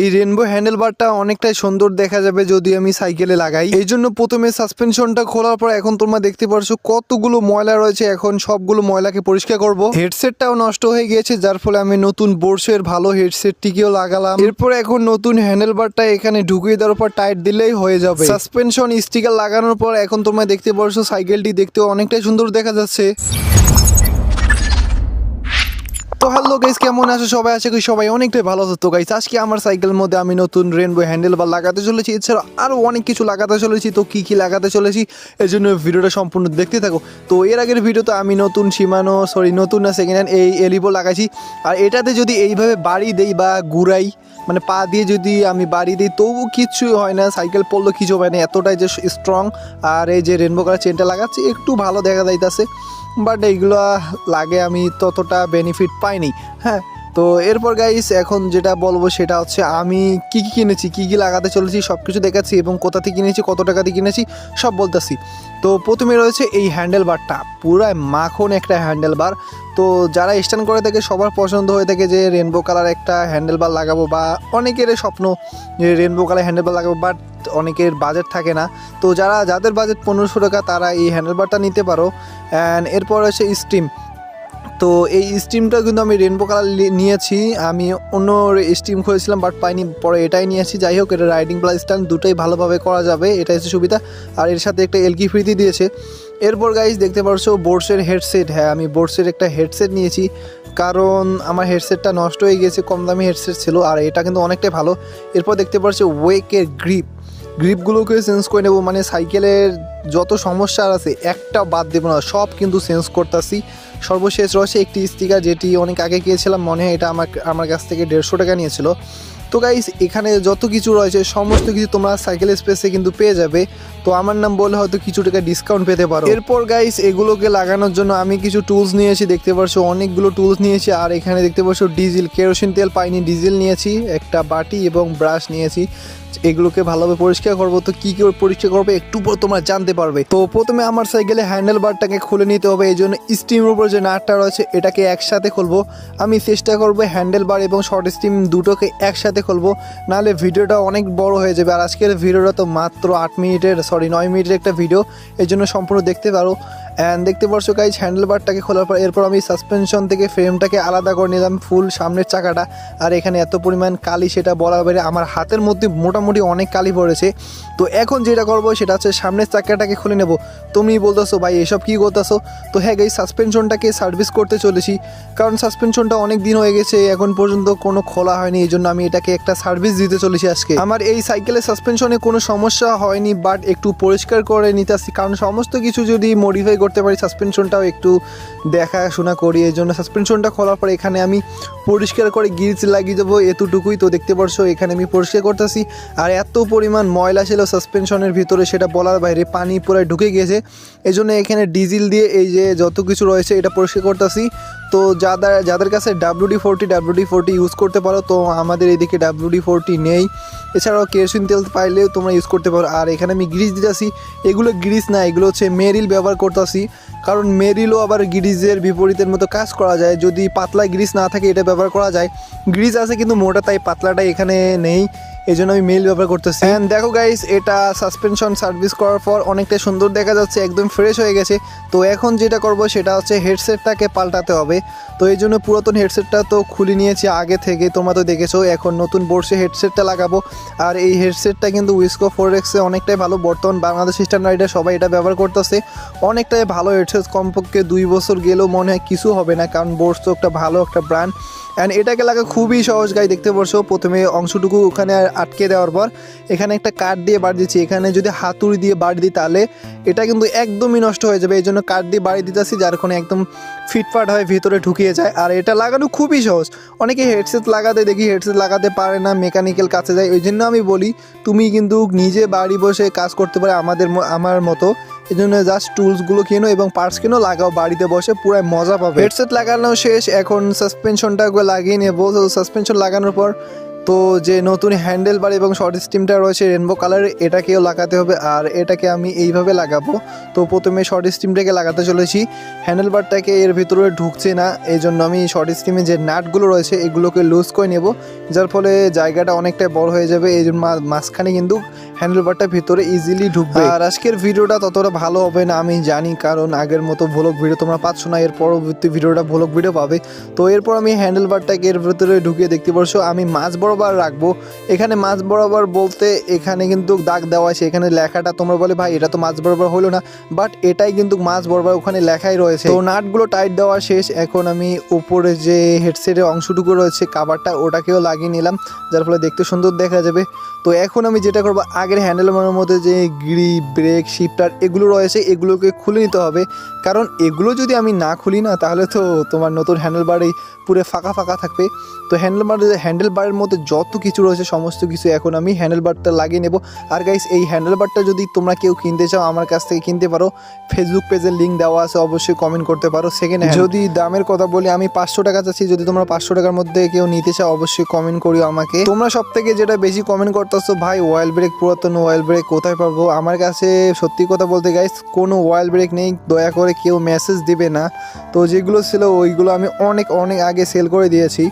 এই rainbow handle বারটা অনেকটাই সুন্দর দেখা যাবে যদি আমি সাইকেলে লাগাই। এই জন্য প্রথমে সাসপেনশনটা খোলার পর এখন তোমরা দেখতে পারছো কতগুলো ময়লা রয়েছে। এখন সবগুলো ময়লাকে পরিষ্কার করব। হেডসেটটাও নষ্ট হয়ে গিয়েছে, যার ফলে আমি নতুন বোর্সের ভালো হেডসেটটিকেও লাগালাম। এরপর এখন নতুন হ্যান্ডেল বারটা এখানে ঢুকিয়ে দেওয়ার পর টাইট দিলেই হয়ে যাবে। সাসপেনশন স্টিকার লাগানোর পর এখন তোমরা দেখতে পারছো সাইকেলটি দেখতে অনেকটাই সুন্দর দেখা যাচ্ছে। তো হ্যালো গাইস, কেমন আছো সবাই? আশা করি সবাই অনেকটাই ভালো আছো। তো গাইস, আজকে আমার সাইকেলের মধ্যে আমি নতুন রেনবো হ্যান্ডেল বার লাগাতে চলেছি, এছাড়া আরও অনেক কিছু লাগাতে চলেছি। তো কি কি লাগাতে চলেছি এই জন্য ভিডিওটা সম্পূর্ণ দেখতে থাকো। তো এর আগের ভিডিওতে আমি নতুন নতুন না সেকেন্ড হ্যান্ড এই এলিভো লাগাইছি। আর এটাতে যদি এইভাবে বাড়ি দেই বা ঘুরাই, মানে পা দিয়ে যদি আমি বাড়ি দিই তবু কিচ্ছু হয় না, সাইকেল পড়লেও কিছু হয় না, এতটাই যে স্ট্রং। আর এই যে রেনবো কালার চেনটা লাগাচ্ছি একটু ভালো দেখা যাইতেছে, বাট এইগুলো লাগে আমি ততটা বেনিফিট পাইনি। হ্যাঁ, তো এরপর গাইস এখন যেটা বলবো সেটা হচ্ছে আমি কি কি কিনেছি, কি কি লাগাতে চলেছি সব কিছু দেখাচ্ছি, এবং কোথা থেকে কিনেছি, কত টাকা দিয়ে কিনেছি সব বলতেছি। তো প্রথমে রয়েছে এই হ্যান্ডেল বারটা, পুরাই মাখন একটা হ্যান্ডেল বার। তো যারা স্ট্যান্ড করে থাকে সবার পছন্দ হয়ে থাকে যে রেনবো কালার একটা হ্যান্ডেল বার লাগাবো, বা অনেকের স্বপ্ন যে রেনবো কালার হ্যান্ডেল বার লাগাবো, বাট অনেকের বাজেট থাকে না। তো যাদের বাজেট 1500 টাকা তারা এই হ্যান্ডেল বারটা নিতে পারো। অ্যান্ড এরপর আছে স্টিম। তো এই স্টিমটা কিন্তু আমি রেনবো কালার নিয়েছি, আমি অন্য স্টিম খুঁজেছিলাম বাট পাইনি, পরে এটাই নিয়েছি। যাই হোক, এটা রাইডিং প্লাস স্ট্যান্ড দুটোই ভালোভাবে করা যাবে, এটাই হচ্ছে সুবিধা। আর এর সাথে একটা এলকি ফ্রিতে দিয়েছে। এরপর গাইস দেখতে পারছো বোর্সের হেডসেট। হ্যাঁ, আমি বোর্সের একটা হেডসেট নিয়েছি, কারণ আমার হেডসেটটা নষ্ট হয়ে গেছে, কম দামি হেডসেট ছিল, আর এটা কিন্তু অনেকটাই ভালো। এরপর দেখতে পারছো ওয়েকের গ্রিপগুলোকে চেঞ্জ করে নেবো, মানে সাইকেলের যত সমস্যা আছে একটা বাদ দেবো না, সব কিন্তু চেঞ্জ করতেছি। সর্বশেষ রয়েছে একটি স্টিকার, যেটি অনেক আগে গিয়েছিলাম, মনে হয় এটা আমার কাছ থেকে 150 টাকা নিয়েছিল। তো গাইস, এখানে যত কিছু রয়েছে সমস্ত কিছু তোমরা সাইকেল স্পেসে কিন্তু পেয়ে যাবে। তো আমার নাম বলে হয়তো কিছু টাকা ডিসকাউন্ট পেতে পারো। এরপর গাইস, এগুলোকে লাগানোর জন্য আমি কিছু টুলস নিয়েছি, দেখতে পারছো অনেকগুলো টুলস নিয়েছি। আর এখানে দেখতে পারছো ডিজেল, কেরোসিন তেল পাইনি, ডিজেল নিয়েছি, একটা বাটি এবং ব্রাশ নিয়েছি। এগুলোকে ভালোভাবে পরিষ্কার করবো। তো কী করে পরিষ্কার করবে একটু পর তোমরা জানতে পারবে। তো প্রথমে আমার সাইকেলে হ্যান্ডেল বারটাকে খুলে নিতে হবে, এই জন্য স্টিমের উপর যে নাটটা রয়েছে এটাকে একসাথে খুলবো। আমি চেষ্টা করবো হ্যান্ডেল বার এবং শর্ট স্টিম দুটোকে একসাথে খুলবো, নাহলে ভিডিওটা অনেক বড় হয়ে যাবে। আর আজকের ভিডিওটা তো মাত্র 9 মিনিটের একটা ভিডিও, এই জন্য সম্পূর্ণ দেখতে পারো। অ্যান্ড দেখতে পারছো গাইজ, হ্যান্ডেল বারটাকে খোলার পর এরপর আমি সাসপেনশন থেকে ফ্রেমটাকে আলাদা করে নিলাম, ফুল সামনের চাকাটা। আর এখানে এত পরিমাণ কালি সেটা বলার বাইরে, আমার হাতের মধ্যে মোটামুটি অনেক কালি পড়েছে। তো এখন যেটা করবো সেটা হচ্ছে সামনের চাকাটাকে খুলে নেব। তুমি বলতেছো ভাই এসব কী করতেছো? তো হ্যাঁ গাইজ, সাসপেনশনটাকে সার্ভিস করতে চলেছি, কারণ সাসপেনশনটা অনেক দিন হয়ে গেছে, এখন পর্যন্ত কোনো খোলা হয়নি, এই জন্য আমি এটাকে একটা সার্ভিস দিতে চলেছি আজকে। আমার এই সাইকেলের সাসপেনশনে কোনো সমস্যা হয়নি, বাট একটু পরিষ্কার করে নিতে আসছি, কারণ সমস্ত কিছু যদি মডিফাই করতে পারি সাসপেনশনটাও একটু দেখাশোনা করি, এই জন্য সাসপেনশনটা খোলার পরে এখানে আমি পরিষ্কার করে গিরিচ লাগিয়ে দেবো, এতটুকুই। তো দেখতে পারছো এখানে আমি পরিষ্কার করতেছি। আর এত পরিমাণ ময়লা ছিল সাসপেনশনের ভিতরে সেটা বলার বাইরে, পানি পুরো ঢুকে গিয়েছে, এই জন্য এখানে ডিজেল দিয়ে এই যে যত কিছু রয়েছে এটা পরিষ্কার করতেছি। তো যাদের কাছে WD-40 ইউজ করতে পারো, তো আমাদের এদিকে WD-40 নেই, এছাড়াও কেরোসিন তেল পাইলেও তোমরা ইউজ করতে পারো। আর এখানে আমি গ্রিজ দিতেছি, এগুলো গ্রিজ না, এগুলো হচ্ছে মেরিল ব্যবহার করতেছি, কারণ মেরিলও আবার গ্রিজের বিপরীতের মতো কাজ করা যায়, যদি পাতলা গ্রিজ না থাকে এটা ব্যবহার করা যায়। গ্রিজ আছে কিন্তু মোটা, তাই পাতলাটা এখানে নেই, এই জন্য আমি মেল ব্যবহার করতেছি। অ্যান্ড দেখো গাইস, এটা সাসপেনশন সার্ভিস করার পর অনেকটা সুন্দর দেখা যাচ্ছে, একদম ফ্রেশ হয়ে গেছে। তো এখন যেটা করব সেটা হচ্ছে হেডসেটটাকে পাল্টাতে হবে। তো এই জন্য পুরাতন হেডসেটটা তো খুলে নিয়েছি আগে থেকে, তোমরা তো দেখেছো। এখন নতুন বোর্ডে হেডসেটটা লাগাবো। আর এই হেডসেটটা কিন্তু উইসকো 4X-এ অনেকটাই ভালো, বর্তমান বাংলাদেশ স্ট্যান্ডার্ডে সবাই এটা ব্যবহার করতেছে, অনেকটাই ভালো হেডসেট। কমপক্ষে 2 বছর গেলেও মনে হয় কিছু হবে না, কারণ বোর্ড তো একটা ভালো একটা ব্র্যান্ড। অ্যান্ড এটাকে লাগা খুবই সহজ গাই, দেখতে পারছো প্রথমে অংশটুকু ওখানে আটকে দেওয়ার পর এখানে একটা কাঠ দিয়ে বাড়ি দিচ্ছি। এখানে যদি হাতুড়ি দিয়ে বাড়ি দিই তাহলে এটা কিন্তু একদমই নষ্ট হয়ে যাবে, এই জন্য কাঠ দিয়ে বাড়ি দিতেছি, যার কারণে একদম ফিটফাট হয়ে ভিতরে ঢুকিয়ে যায়। আর এটা লাগানো খুবই সহজ, অনেকে হেডসেট লাগাতে দেখি হেডসেট লাগাতে পারে না, মেকানিক্যাল কাছে যায়। ওই জন্য আমি বলি তুমি কিন্তু নিজে বাড়ি বসে কাজ করতে পারে আমার মতো, এই জন্য জাস্ট টুলসগুলো কেনো এবং পার্টস কেনো, লাগাও বাড়িতে বসে, পুরো মজা পাবে। হেডসেট লাগানো শেষ, এখন সাসপেনশনটা লাগিয়ে নেবো। তো সাসপেনশন লাগানোর পর তো যে নতুন হ্যান্ডেল বার এবং শর্ট স্টিমটা রয়েছে রেনবো কালারের, এটাকেও লাগাতে হবে। আর এটাকে আমি এইভাবে লাগাবো। তো প্রথমে শর্ট স্টিমটাকে লাগাতে চলেছি, হ্যান্ডেল বারটাকে এর ভিতরে ঢুকছে না, এই জন্য আমি শর্ট স্টিমে যে নাটগুলো রয়েছে এগুলোকে লুজ করে নেব, যার ফলে জায়গাটা অনেকটাই বড় হয়ে যাবে। এই জন্য মাঝখানে কিন্তু হ্যান্ডেল বারটা ভিতরে ইজিলি ঢুকবে। আর আজকের ভিডিওটা ততটা ভালো হবে না আমি জানি, কারণ আগের মতো ভ্লগ ভিডিও তোমরা পাচ্ছ না, এর পরবর্তী ভিডিওটা ভ্লগ ভিডিও পাবে। তো এরপর আমি হ্যান্ডেল বারটাকে এর ভিতরে ঢুকিয়ে দেখতে পারছো আমি মাঝ বরাবর রাখবো। এখানে মাঝ বরাবর বলতে এখানে কিন্তু দাগ দেওয়া আছে, এখানে লেখাটা তোমরা বলে ভাই এটা তো মাঝ বরাবর হলো না, বাট এটাই কিন্তু মাঝ বরাবর ওখানে লেখাই রয়েছে। তো নাটগুলো টাইট দেওয়া শেষ, এখন আমি উপরে যে হেডসেটের অংশটুকু রয়েছে কাভারটা ওটাকেও লাগিয়ে নিলাম, যার ফলে দেখতে সুন্দর দেখা যাবে। তো এখন আমি যেটা করবো, আগের হ্যান্ডেলবারের মধ্যে যে গ্রিপ ব্রেক শিফটার এগুলো রয়েছে এগুলোকে খুলে নিতে হবে, কারণ এগুলো যদি আমি না খুলি না তাহলে তো তোমার নতুন হ্যান্ডেলবারই পুরো ফাঁকা ফাঁকা থাকবে। তো হ্যান্ডেলবারের মধ্যে যত কিছু রয়েছে সমস্ত কিছু এখন আমি হ্যান্ডেলবারটা লাগিয়ে নেব। আর গাইস এই হ্যান্ডেলবারটা যদি তোমরা কেউ কিনতে চাও আমার কাছ থেকে কিনতে পারো, ফেসবুক পেজের লিঙ্ক দেওয়া আছে, অবশ্যই কমেন্ট করতে পারো। সেকেন্ড হ্যান্ড যদি দামের কথা বলি আমি 500 টাকা চাচ্ছি, যদি তোমরা 500 টাকার মধ্যে কেউ নিতে চাও অবশ্যই কমেন্ট করিও আমাকে। তোমরা সব থেকে যেটা বেশি কমেন্ট করতেছো ভাই অয়েল ব্রেক, পুরাতন অয়েল ব্রেক কোথায় পাবো? আমার কাছে সত্যি কথা বলতে গাইস কোনো অয়েল ব্রেক নেই, দয়া করে কেউ মেসেজ দিবে না। তো যেগুলো ছিল ওইগুলো আমি অনেক আগে সেল করে দিয়েছি,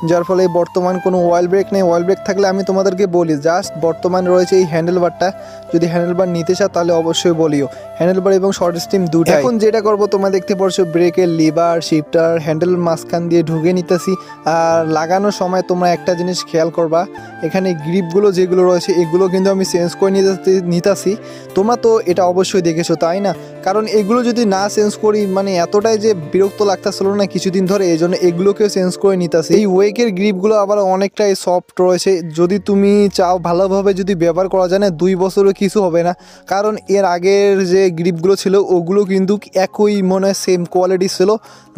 যার ফলে বর্তমান কোনো অয়েল ব্রেক নেই। অয়েল ব্রেক থাকলে আমি তোমাদেরকে বলি, জাস্ট বর্তমান রয়েছে এই হ্যান্ডেলবারটা, যদি হ্যান্ডেলবার নিতে চাও তাহলে অবশ্যই বলিও, হ্যান্ডেলবার এবং শর্ট স্টিম দুটো। এখন যেটা করবো তোমরা দেখতে পারছো ব্রেকের লিভার শিফটার হ্যান্ডেল মাঝখান দিয়ে ঢুকে নিতেছি। আর লাগানোর সময় তোমরা একটা জিনিস খেয়াল করবা, এখানে গ্রিপগুলো যেগুলো রয়েছে এগুলো কিন্তু আমি চেঞ্জ করে নিতেছি। তোমরা তো এটা অবশ্যই দেখেছো তাই না? কারণ এগুলো যদি না চেঞ্জ করি মানে এতটাই যে বিরক্ত লাগতেছিল না কিছুদিন ধরে, এই জন্য এগুলোকেও চেঞ্জ করে নিতেছি। এই ওয়েকের গ্রিপগুলো আবার অনেকটাই সফট রয়েছে, যদি তুমি চাও ভালোভাবে যদি ব্যবহার করা যায় না 2 বছরও কিছু হবে না, কারণ এর আগের যে গ্রিপগুলো ছিল ওগুলো কিন্তু একই মনে হয় সেম কোয়ালিটি ছিল,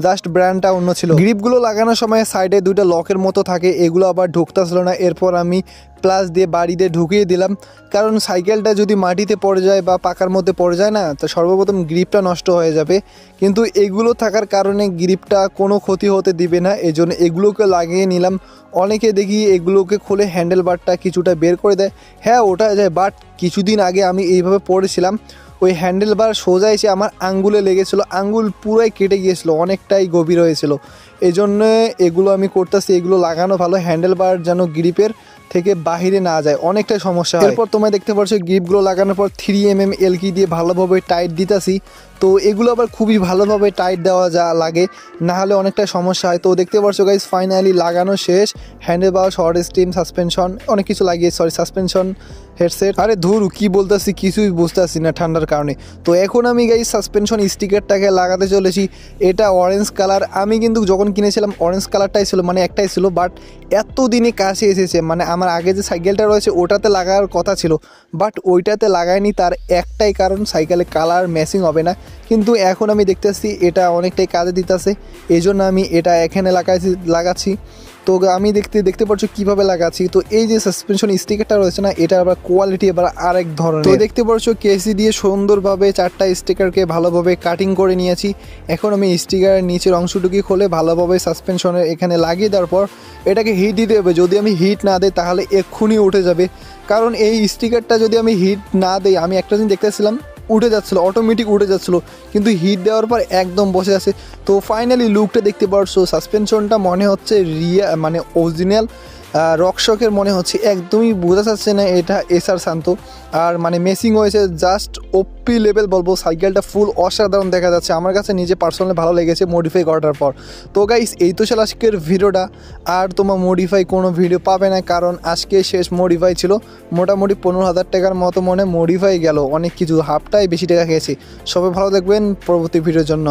জাস্ট ব্র্যান্ডটা অন্য ছিল। গ্রিপগুলো লাগানোর সময় সাইডে 2টা লকের মতো থাকে, এগুলো আবার ঢুকতেছিল না, এরপর আমি প্লাস দিয়ে বাড়ি দিয়ে ঢুকিয়ে দিলাম, কারণ সাইকেলটা যদি মাটিতে পড়ে যায় বা পাকার মধ্যে পড়ে যায় না তো সর্বপ্রথম গ্রিপটা নষ্ট হয়ে যাবে, কিন্তু এগুলো থাকার কারণে গ্রিপটা কোনো ক্ষতি হতে দিবে না, এই জন্য এগুলোকে লাগিয়ে নিলাম। অনেকে দেখি এগুলোকে খুলে হ্যান্ডেলবারটা কিছুটা বের করে দেয়, হ্যাঁ ওটা যায়, বাট কিছুদিন আগে আমি এইভাবে পড়েছিলাম, ওই হ্যান্ডেলবার সোজা এসে আমার আঙ্গুলে লেগেছিলো, আঙ্গুল পুরাই কেটে গিয়েছিলো, অনেকটাই গভীর হয়েছিল। এই জন্য এগুলো আমি করতেছি, এগুলো লাগানো ভালো, হ্যান্ডেলবার যেন গ্রিপের থেকে বাহিরে না যায়, অনেকটাই সমস্যা হয়। এরপর তোমরা দেখতে পাচ্ছ গ্রিপগুলো লাগানোর পর 3mm এলকি দিয়ে ভালোভাবে টাইট দিতেছি। তো এগুলো আবার খুবই ভালোভাবে টাইট দেওয়া লাগে, না হলে অনেকটা সমস্যা হয়। তো দেখতে পাচ্ছ গাইস ফাইনালি লাগানো শেষ, হ্যান্ডেলবার শর্ট স্টিম সাসপেনশন অনেক কিছু লাগিয়ে, সাসপেনশন হেডসেট, আরে ধুর কি বলতেছি কিছুই বুঝতেছি না ঠান্ডার কারণে। তো এখন আমি গাইস সাসপেনশন স্টিকারটাকে লাগাতে চলেছি, এটা অরেঞ্জ কালার, আমি কিন্তু যখন কিনেছিলাম অরেঞ্জ কালারটাই ছিল, মানে একটাই ছিল, বাট এতদিনে কাছে এসেছে, মানে আমার আগে যে সাইকেলটা রয়েছে ওটাতে লাগার কথা ছিল, বাট ওইটাতে লাগায়নি, তার একটাই কারণ সাইকেলের কালার ম্যাচিং হবে না, কিন্তু এখন আমি দেখতেছি এটা অনেকটাই কাজে দিতেছে, এই জন্য আমি এটা এখানে লাগাচ্ছি। তো আমি দেখতে পাচ্ছ কীভাবে লাগাচ্ছি। তো এই যে সাসপেনশন স্টিকারটা রয়েছে না, এটা আবার কোয়ালিটি আবার আরেক ধরনের। তো দেখতে পাচ্ছ কেসি দিয়ে সুন্দরভাবে 4টা স্টিকারকে ভালোভাবে কাটিং করে নিয়েছি। এখন আমি স্টিকারের নিচের অংশটুকু খুলে ভালোভাবে সাসপেনশনের এখানে লাগিয়ে দেওয়ার পর এটাকে হিট দিতে হবে, যদি আমি হিট না দিই তাহলে এক্ষুনি উঠে যাবে, কারণ এই স্টিকারটা যদি আমি হিট না দিই, আমি একটা দিন দেখতেছিলাম উঠে যাচ্ছিলো, অটোমেটিক উঠে যাচ্ছিলো, কিন্তু হিট দেওয়ার পর একদম বসে আছে। তো ফাইনালি লুকটা দেখতে পারছো, সাসপেনশনটা মনে হচ্ছে মানে অরিজিনাল রকশকের মনে হচ্ছে, একদমই বোঝা যাচ্ছে না এটা এসআর শান্ত। আর মানে মেসিং হয়েছে জাস্ট ওপি লেভেল বলবো, সাইকেলটা ফুল অসাধারণ দেখা যাচ্ছে, আমার কাছে নিজে পার্সোনালি ভালো লেগেছে মডিফাই করার পর। তো গাইস এই তো ছিল আজকের ভিডিওটা, আর তোমার মডিফাই কোনো ভিডিও পাবে না, কারণ আজকে শেষ মডিফাই ছিল, মোটামুটি 15,000 টাকার মতো মনে মডিফাই গেল, অনেক কিছু হাফটাই বেশি টাকা খেয়েছি। সবাই ভালো দেখবেন পরবর্তী ভিডিওর জন্য।